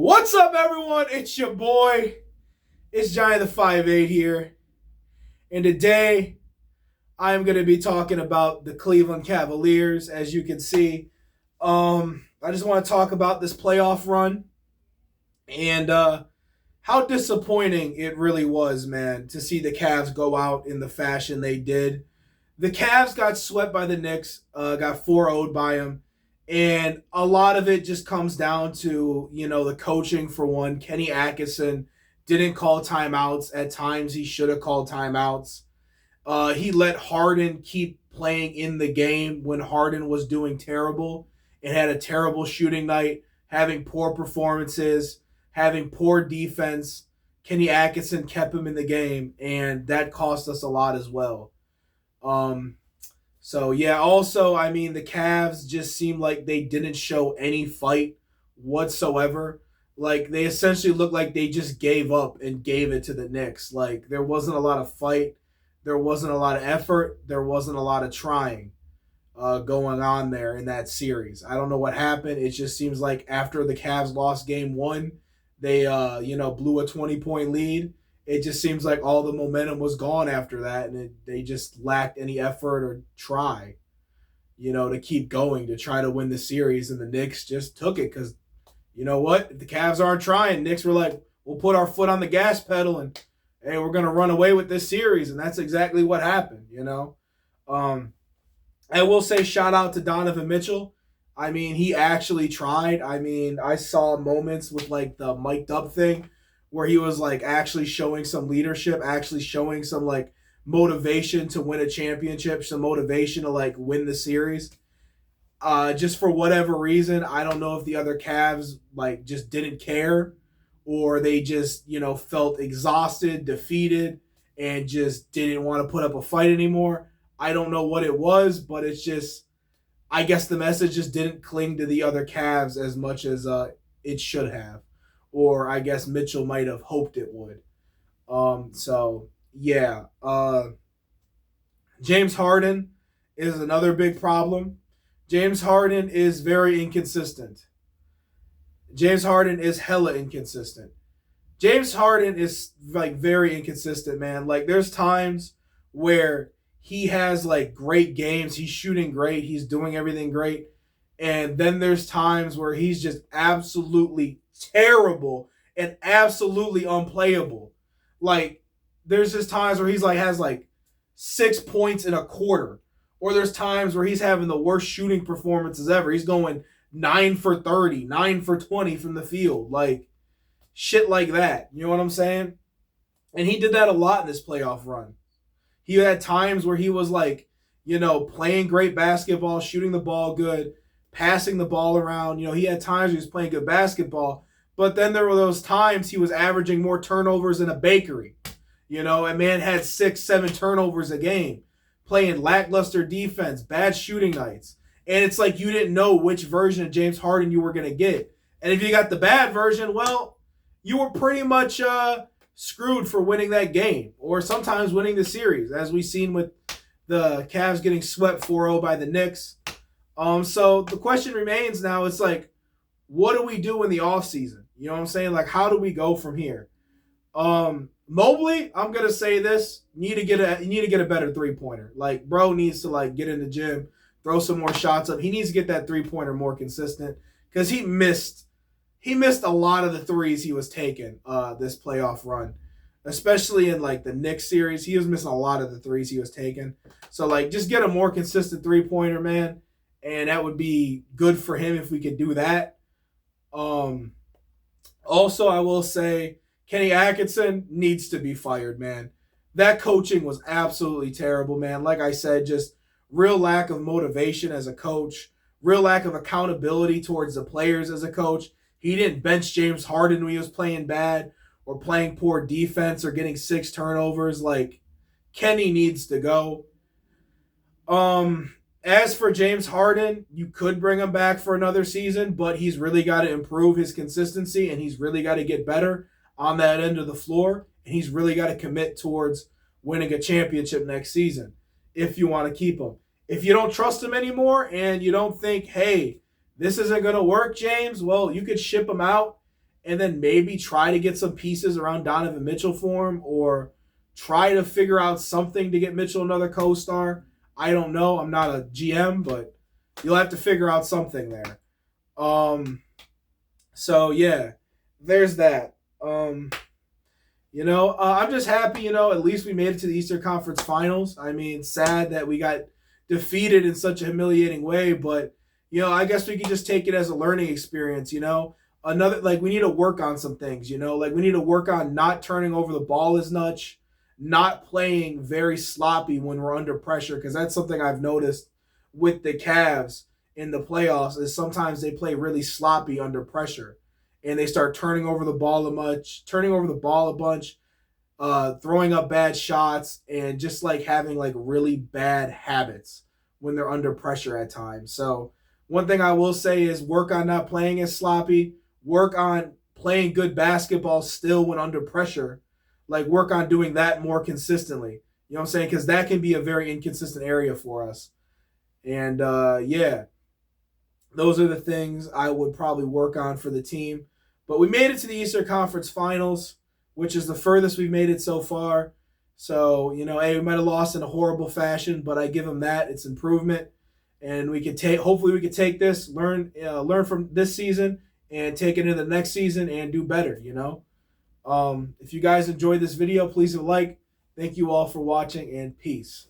What's up, everyone? It's your boy. It's Johnny the 5'8" here. And today, I'm going to be talking about the Cleveland Cavaliers. As you can see, I just want to talk about this playoff run and how disappointing it really was, man, to see the Cavs go out in the fashion they did. The Cavs got swept by the Knicks, got 4-0'd by them. And a lot of it just comes down to, the coaching for one. Kenny Atkinson didn't call timeouts. At times, he should have called timeouts. He let Harden keep playing in the game when Harden was doing terrible and had a terrible shooting night, having poor performances, having poor defense. Kenny Atkinson kept him in the game, and that cost us a lot as well. Also, the Cavs just seemed like they didn't show any fight whatsoever. Like, they essentially looked like they just gave up and gave it to the Knicks. Like, there wasn't a lot of fight. There wasn't a lot of effort. There wasn't a lot of trying going on there in that series. I don't know what happened. It just seems like after the Cavs lost game one, they, blew a 20-point lead. It just seems like all the momentum was gone after that, and they just lacked any effort or try, to keep going, to try to win the series. And the Knicks just took it because, you know what? If the Cavs aren't trying, Knicks were like, we'll put our foot on the gas pedal and, hey, we're going to run away with this series. And that's exactly what happened, I will say shout out to Donovan Mitchell. He actually tried. I saw moments with, like, the mic'd up thing where he was, like, actually showing some leadership, actually showing some, like, motivation to win a championship, some motivation to, like, win the series. Just for whatever reason, I don't know if the other Cavs, like, just didn't care or they just, felt exhausted, defeated, and just didn't want to put up a fight anymore. I don't know what it was, but it's just, I guess the message just didn't cling to the other Cavs as much as it should have. Or I guess Mitchell might have hoped it would. James Harden is another big problem. James Harden is very inconsistent. James Harden is hella inconsistent. James Harden is, like, very inconsistent, man. Like, there's times where he has, like, great games. He's shooting great. He's doing everything great. And then there's times where he's just absolutely terrible and absolutely unplayable. Like, there's just times where he's, like, has, like, 6 points in a quarter. Or there's times where he's having the worst shooting performances ever. He's going 9 for 30, 9 for 20 from the field. Like, shit like that. You know what I'm saying? And he did that a lot in this playoff run. He had times where he was, like, playing great basketball, shooting the ball good, passing the ball around. He had times he was playing good basketball, but then there were those times he was averaging more turnovers than a bakery. A man had 6, 7 turnovers a game, playing lackluster defense, bad shooting nights. And it's like you didn't know which version of James Harden you were going to get. And if you got the bad version, well, you were pretty much screwed for winning that game or sometimes winning the series, as we've seen with the Cavs getting swept 4-0 by the Knicks. So the question remains now, it's like, what do we do in the offseason? You know what I'm saying? Like, how do we go from here? Mobley, I'm gonna say this: you need to get a better 3-pointer. Like, bro needs to, like, get in the gym, throw some more shots up. He needs to get that 3-pointer more consistent because he missed a lot of the threes he was taking this playoff run, especially in, like, the Knicks series. He was missing a lot of the threes he was taking. So, like, just get a more consistent 3-pointer, man, and that would be good for him if we could do that. Also, I will say Kenny Atkinson needs to be fired, man. That coaching was absolutely terrible, man. Like I said, just real lack of motivation as a coach, real lack of accountability towards the players as a coach. He didn't bench James Harden when he was playing bad or playing poor defense or getting 6 turnovers. Like, Kenny needs to go. As for James Harden, you could bring him back for another season, but he's really got to improve his consistency and he's really got to get better on that end of the floor, and he's really got to commit towards winning a championship next season if you want to keep him. If you don't trust him anymore and you don't think, hey, this isn't going to work, James, well, you could ship him out and then maybe try to get some pieces around Donovan Mitchell for him, or try to figure out something to get Mitchell another co-star. I don't know. I'm not a GM, but you'll have to figure out something there. So yeah, there's that. I'm just happy, at least we made it to the Eastern Conference Finals. I mean, sad that we got defeated in such a humiliating way, but, I guess we can just take it as a learning experience, Another, like, we need to work on some things, like, we need to work on not turning over the ball as much, not playing very sloppy when we're under pressure, because that's something I've noticed with the Cavs in the playoffs, is sometimes they play really sloppy under pressure and they start turning over the ball a bunch, throwing up bad shots, and just like having like really bad habits when they're under pressure at times. So one thing I will say is work on not playing as sloppy, work on playing good basketball still when under pressure, like work on doing that more consistently. You know what I'm saying? Because that can be a very inconsistent area for us. And yeah, those are the things I would probably work on for the team. But we made it to the Eastern Conference Finals, which is the furthest we've made it so far. So, hey, we might have lost in a horrible fashion, but I give them that. It's improvement. And hopefully we could take this, learn from this season and take it into the next season and do better, If you guys enjoyed this video, please leave a like. Thank you all for watching, and peace.